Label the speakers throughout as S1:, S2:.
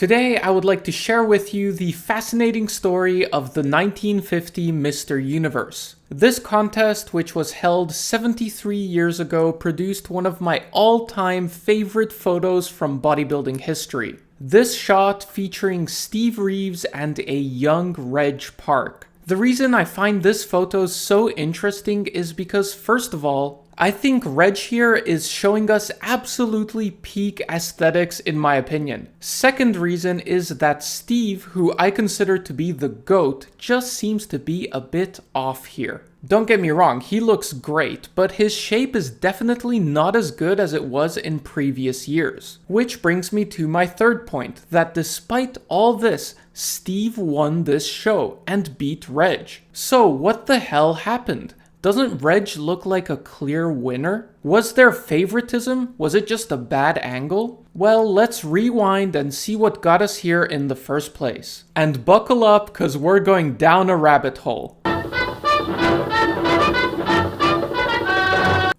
S1: Today, I would like to share with you the fascinating story of the 1950 Mr. Universe. This contest, which was held 73 years ago, produced one of my all-time favorite photos from bodybuilding history. This shot featuring Steve Reeves and a young Reg Park. The reason I find this photo so interesting is because, first of all, I think Reg here is showing us absolutely peak aesthetics in my opinion. Second reason is that Steve, who I consider to be the GOAT, just seems to be a bit off here. Don't get me wrong, he looks great, but his shape is definitely not as good as it was in previous years. Which brings me to my third point, that despite all this, Steve won this show and beat Reg. So what the hell happened? Doesn't Reg look like a clear winner? Was there favoritism? Was it just a bad angle? Well, let's rewind and see what got us here in the first place. And buckle up, cause we're going down a rabbit hole.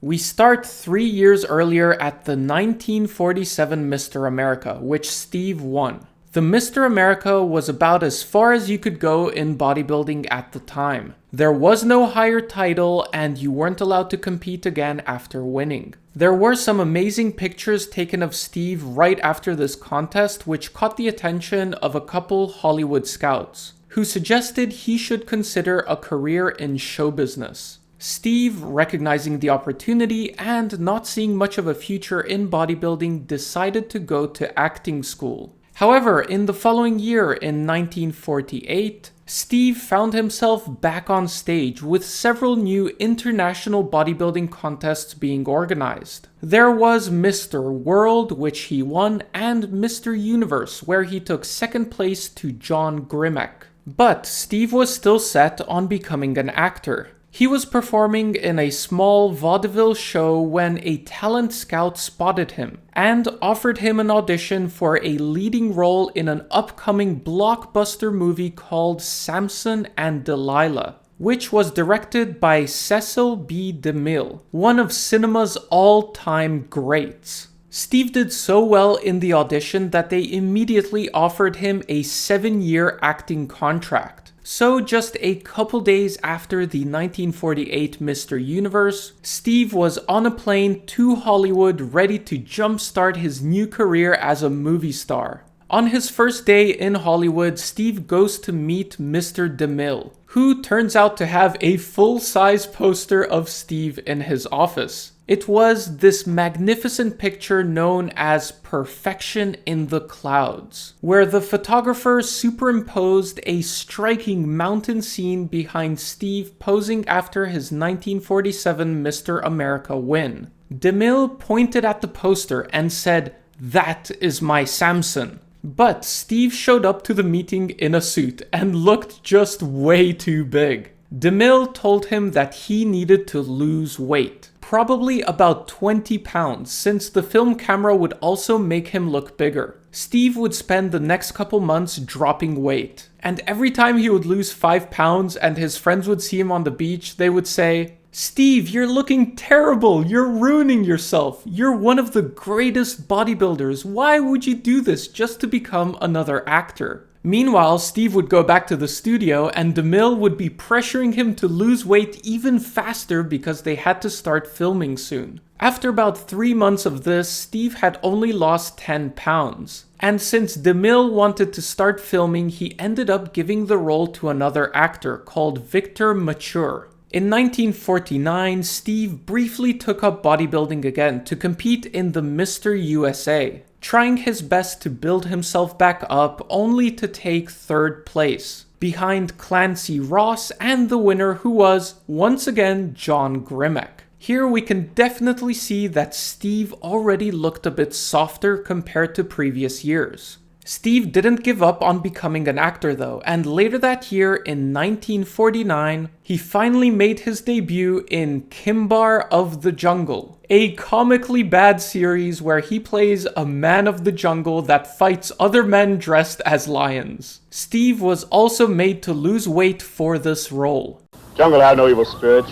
S1: We start 3 years earlier at the 1947 Mr. America, which Steve won. The Mr. America was about as far as you could go in bodybuilding at the time. There was no higher title and you weren't allowed to compete again after winning. There were some amazing pictures taken of Steve right after this contest which caught the attention of a couple Hollywood scouts, who suggested he should consider a career in show business. Steve, recognizing the opportunity and not seeing much of a future in bodybuilding, decided to go to acting school. However, in the following year, in 1948, Steve found himself back on stage with several new international bodybuilding contests being organized. There was Mr. World, which he won, and Mr. Universe, where he took second place to John Grimek. But Steve was still set on becoming an actor. He was performing in a small vaudeville show when a talent scout spotted him and offered him an audition for a leading role in an upcoming blockbuster movie called Samson and Delilah, which was directed by Cecil B. DeMille, one of cinema's all-time greats. Steve did so well in the audition that they immediately offered him a 7-year acting contract. So just a couple days after the 1948 Mr. Universe, Steve was on a plane to Hollywood ready to jumpstart his new career as a movie star. On his first day in Hollywood, Steve goes to meet Mr. DeMille, who turns out to have a full-size poster of Steve in his office. It was this magnificent picture known as Perfection in the Clouds, where the photographer superimposed a striking mountain scene behind Steve posing after his 1947 Mr. America win. DeMille pointed at the poster and said, "That is my Samson." But Steve showed up to the meeting in a suit and looked just way too big. DeMille told him that he needed to lose weight. Probably about 20 pounds, since the film camera would also make him look bigger. Steve would spend the next couple months dropping weight. And every time he would lose 5 pounds and his friends would see him on the beach, they would say, "Steve, you're looking terrible. You're ruining yourself. You're one of the greatest bodybuilders. Why would you do this just to become another actor?" Meanwhile, Steve would go back to the studio and DeMille would be pressuring him to lose weight even faster because they had to start filming soon. After about 3 months of this, Steve had only lost 10 pounds. And since DeMille wanted to start filming, he ended up giving the role to another actor called Victor Mature. In 1949, Steve briefly took up bodybuilding again to compete in the Mr. USA, trying his best to build himself back up only to take third place, behind Clancy Ross and the winner who was, once again, John Grimek. Here we can definitely see that Steve already looked a bit softer compared to previous years. Steve didn't give up on becoming an actor though, and later that year in 1949, he finally made his debut in Kimbar of the Jungle, a comically bad series where he plays a man of the jungle that fights other men dressed as lions. Steve was also made to lose weight for this role.
S2: Jungle have no evil spirits,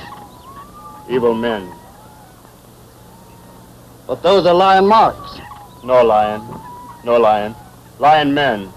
S2: evil men.
S3: But those are lion marks.
S2: No lion, no lion. Lion Men,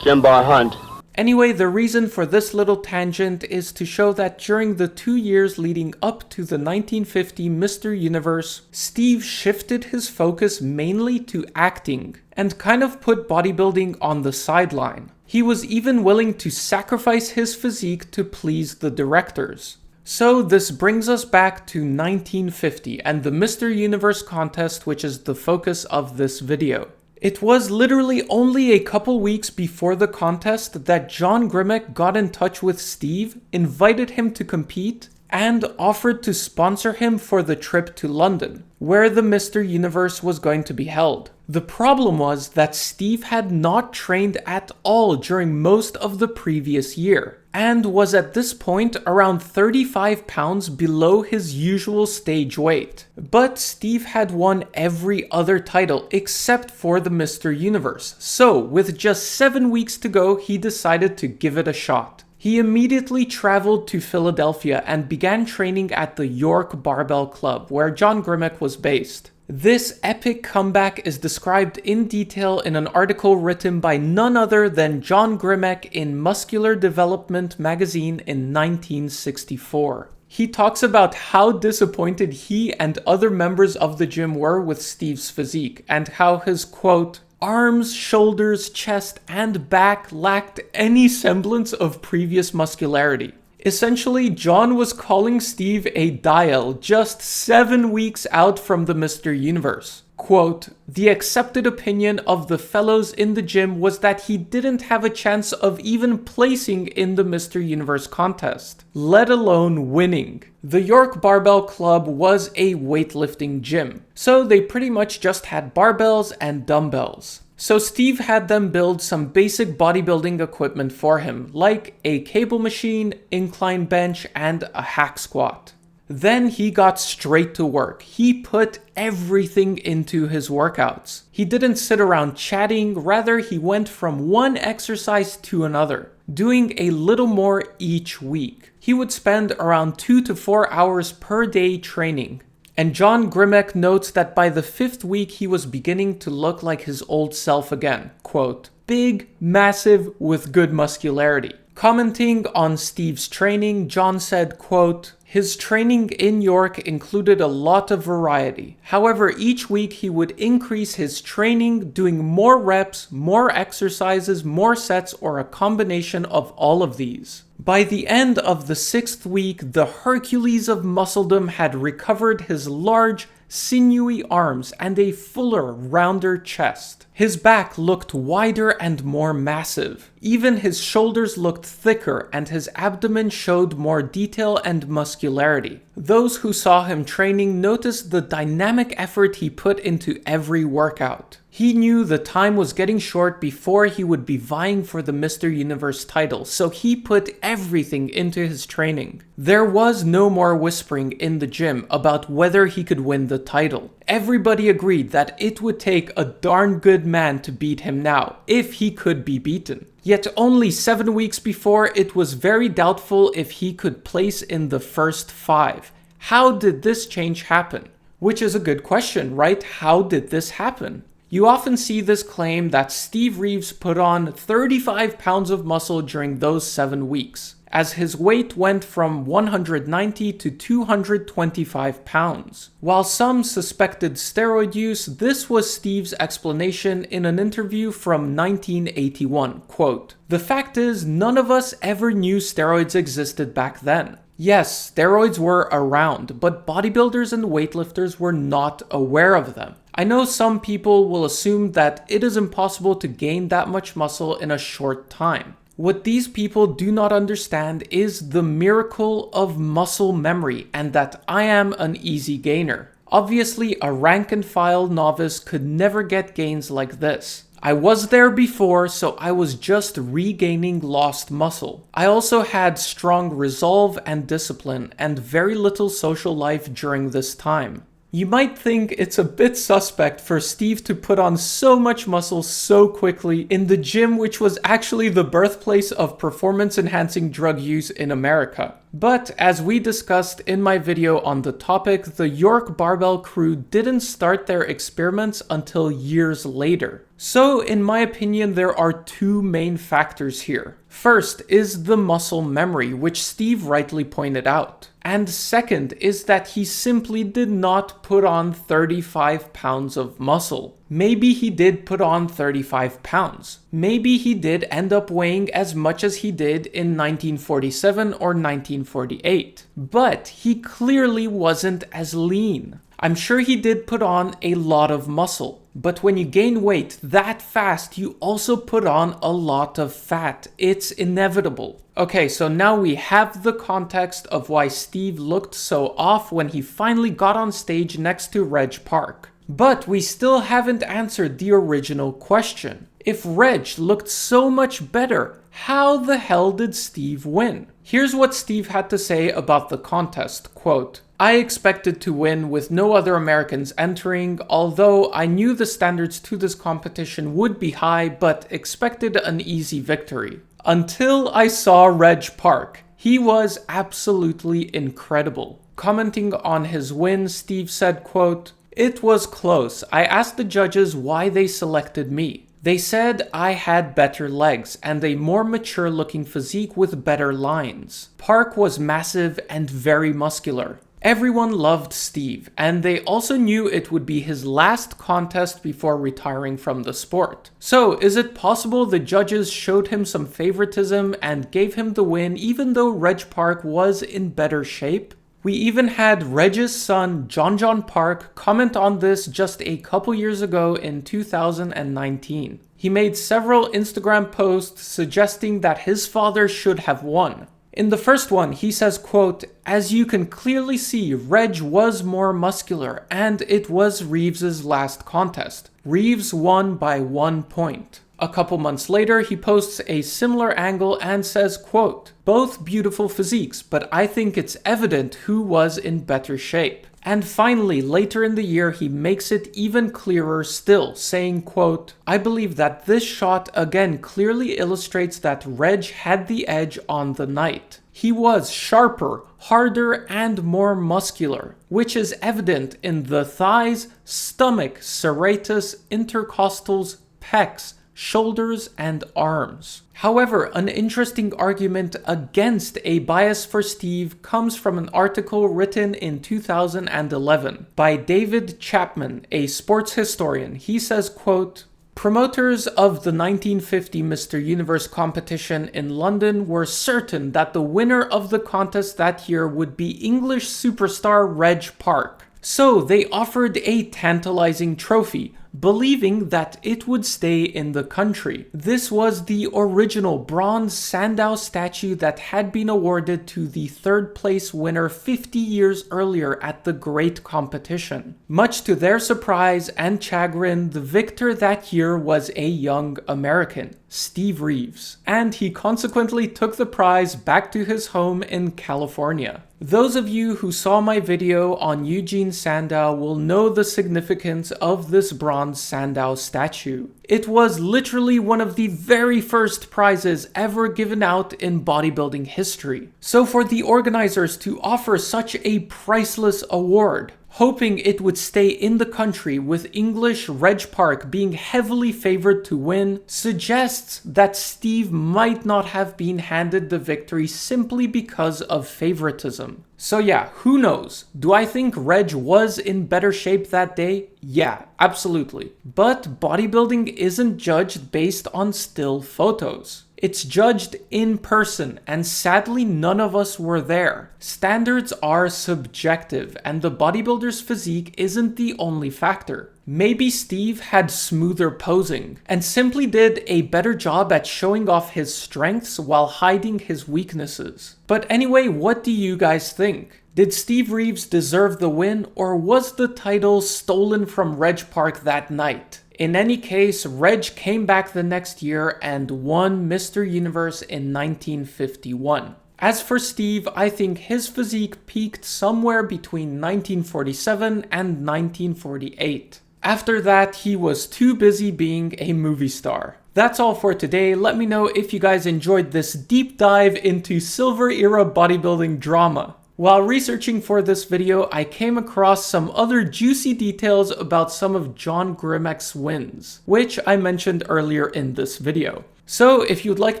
S2: Kimbar Hunt.
S1: Anyway, the reason for this little tangent is to show that during the 2 years leading up to the 1950 Mr. Universe, Steve shifted his focus mainly to acting and kind of put bodybuilding on the sideline. He was even willing to sacrifice his physique to please the directors. So this brings us back to 1950 and the Mr. Universe contest, which is the focus of this video. It was literally only a couple weeks before the contest that John Grimek got in touch with Steve, invited him to compete, and offered to sponsor him for the trip to London, where the Mr. Universe was going to be held. The problem was that Steve had not trained at all during most of the previous year, and was at this point around 35 pounds below his usual stage weight. But Steve had won every other title except for the Mr. Universe, so with just 7 weeks to go, he decided to give it a shot. He immediately traveled to Philadelphia and began training at the York Barbell Club, where John Grimek was based. This epic comeback is described in detail in an article written by none other than John Grimek in Muscular Development magazine in 1964. He talks about how disappointed he and other members of the gym were with Steve's physique, and how his, quote, arms, shoulders, chest, and back lacked any semblance of previous muscularity. Essentially, John was calling Steve a dial just 7 weeks out from the Mr. Universe. Quote, the accepted opinion of the fellows in the gym was that he didn't have a chance of even placing in the Mr. Universe contest, let alone winning. The York Barbell Club was a weightlifting gym, so they pretty much just had barbells and dumbbells. So Steve had them build some basic bodybuilding equipment for him, like a cable machine, incline bench, and a hack squat. Then he got straight to work. He put everything into his workouts. He didn't sit around chatting, rather he went from one exercise to another, doing a little more each week. He would spend around 2 to 4 hours per day training. And John Grimek notes that by the 5th week he was beginning to look like his old self again. Quote, big, massive, with good muscularity. Commenting on Steve's training, John said, quote, his training in York included a lot of variety. However, each week he would increase his training, doing more reps, more exercises, more sets, or a combination of all of these. By the end of the 6th week, the Hercules of muscledom had recovered his large, sinewy arms and a fuller, rounder chest. His back looked wider and more massive. Even his shoulders looked thicker and his abdomen showed more detail and muscularity. Those who saw him training noticed the dynamic effort he put into every workout. He knew the time was getting short before he would be vying for the Mr. Universe title, so he put everything into his training. There was no more whispering in the gym about whether he could win the title. Everybody agreed that it would take a darn good man to beat him now, if he could be beaten. Yet only 7 weeks before, it was very doubtful if he could place in the first 5. How did this change happen? Which is a good question, right? How did this happen? You often see this claim that Steve Reeves put on 35 pounds of muscle during those 7 weeks, as his weight went from 190 to 225 pounds. While some suspected steroid use, this was Steve's explanation in an interview from 1981, quote, the fact is, none of us ever knew steroids existed back then. Yes, steroids were around, but bodybuilders and weightlifters were not aware of them. I know some people will assume that it is impossible to gain that much muscle in a short time. What these people do not understand is the miracle of muscle memory and that I am an easy gainer. Obviously, a rank and file novice could never get gains like this. I was there before, so I was just regaining lost muscle. I also had strong resolve and discipline and very little social life during this time. You might think it's a bit suspect for Steve to put on so much muscle so quickly in the gym, which was actually the birthplace of performance-enhancing drug use in America. But as we discussed in my video on the topic, the York Barbell crew didn't start their experiments until years later. So, in my opinion, there are two main factors here. First is the muscle memory, which Steve rightly pointed out. And second is that he simply did not put on 35 pounds of muscle. Maybe he did put on 35 pounds. Maybe he did end up weighing as much as he did in 1947 or 1948. But he clearly wasn't as lean. I'm sure he did put on a lot of muscle, but when you gain weight that fast, you also put on a lot of fat. It's inevitable. Okay, so now we have the context of why Steve looked so off when he finally got on stage next to Reg Park. But we still haven't answered the original question. If Reg looked so much better, how the hell did Steve win? Here's what Steve had to say about the contest, quote, "I expected to win with no other Americans entering, although I knew the standards to this competition would be high, but expected an easy victory. Until I saw Reg Park. He was absolutely incredible." Commenting on his win, Steve said, quote, "It was close. I asked the judges why they selected me. They said I had better legs and a more mature looking physique with better lines. Park was massive and very muscular. Everyone loved Steve, and they also knew it would be his last contest before retiring from the sport. So, is it possible the judges showed him some favoritism and gave him the win even though Reg Park was in better shape?" We even had Reg's son, John Park, comment on this just a couple years ago in 2019. He made several Instagram posts suggesting that his father should have won. In the first one, he says, quote, "As you can clearly see, Reg was more muscular, and it was Reeves' last contest. Reeves won by 1 point. A couple months later, he posts a similar angle and says, quote, "Both beautiful physiques, but I think it's evident who was in better shape." And finally, later in the year, he makes it even clearer still, saying, quote, "I believe that this shot again clearly illustrates that Reg had the edge on the night. He was sharper, harder, and more muscular, which is evident in the thighs, stomach, serratus, intercostals, pecs, shoulders, and arms." However, an interesting argument against a bias for Steve comes from an article written in 2011 by David Chapman, a sports historian. He says, quote, "Promoters of the 1950 Mr. Universe competition in London were certain that the winner of the contest that year would be English superstar Reg Park. So they offered a tantalizing trophy, believing that it would stay in the country. This was the original bronze Sandow statue that had been awarded to the third place winner 50 years earlier at the great competition. Much to their surprise and chagrin, the victor that year was a young American, Steve Reeves, and he consequently took the prize back to his home in California. Those of you who saw my video on Eugene Sandow will know the significance of this bronze Sandow statue. It was literally one of the very first prizes ever given out in bodybuilding history. So for the organizers to offer such a priceless award, hoping it would stay in the country with English Reg Park being heavily favored to win, suggests that Steve might not have been handed the victory simply because of favoritism. So yeah, who knows? Do I think Reg was in better shape that day? Yeah, absolutely. But bodybuilding isn't judged based on still photos. It's judged in person, and sadly none of us were there. Standards are subjective, and the bodybuilder's physique isn't the only factor. Maybe Steve had smoother posing, and simply did a better job at showing off his strengths while hiding his weaknesses. But anyway, what do you guys think? Did Steve Reeves deserve the win, or was the title stolen from Reg Park that night? In any case, Reg came back the next year and won Mr. Universe in 1951. As for Steve, I think his physique peaked somewhere between 1947 and 1948. After that, he was too busy being a movie star. That's all for today. Let me know if you guys enjoyed this deep dive into Silver Era bodybuilding drama. While researching for this video, I came across some other juicy details about some of John Grimek's wins, which I mentioned earlier in this video. So if you'd like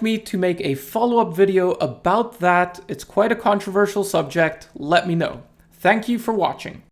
S1: me to make a follow-up video about that, it's quite a controversial subject, let me know. Thank you for watching.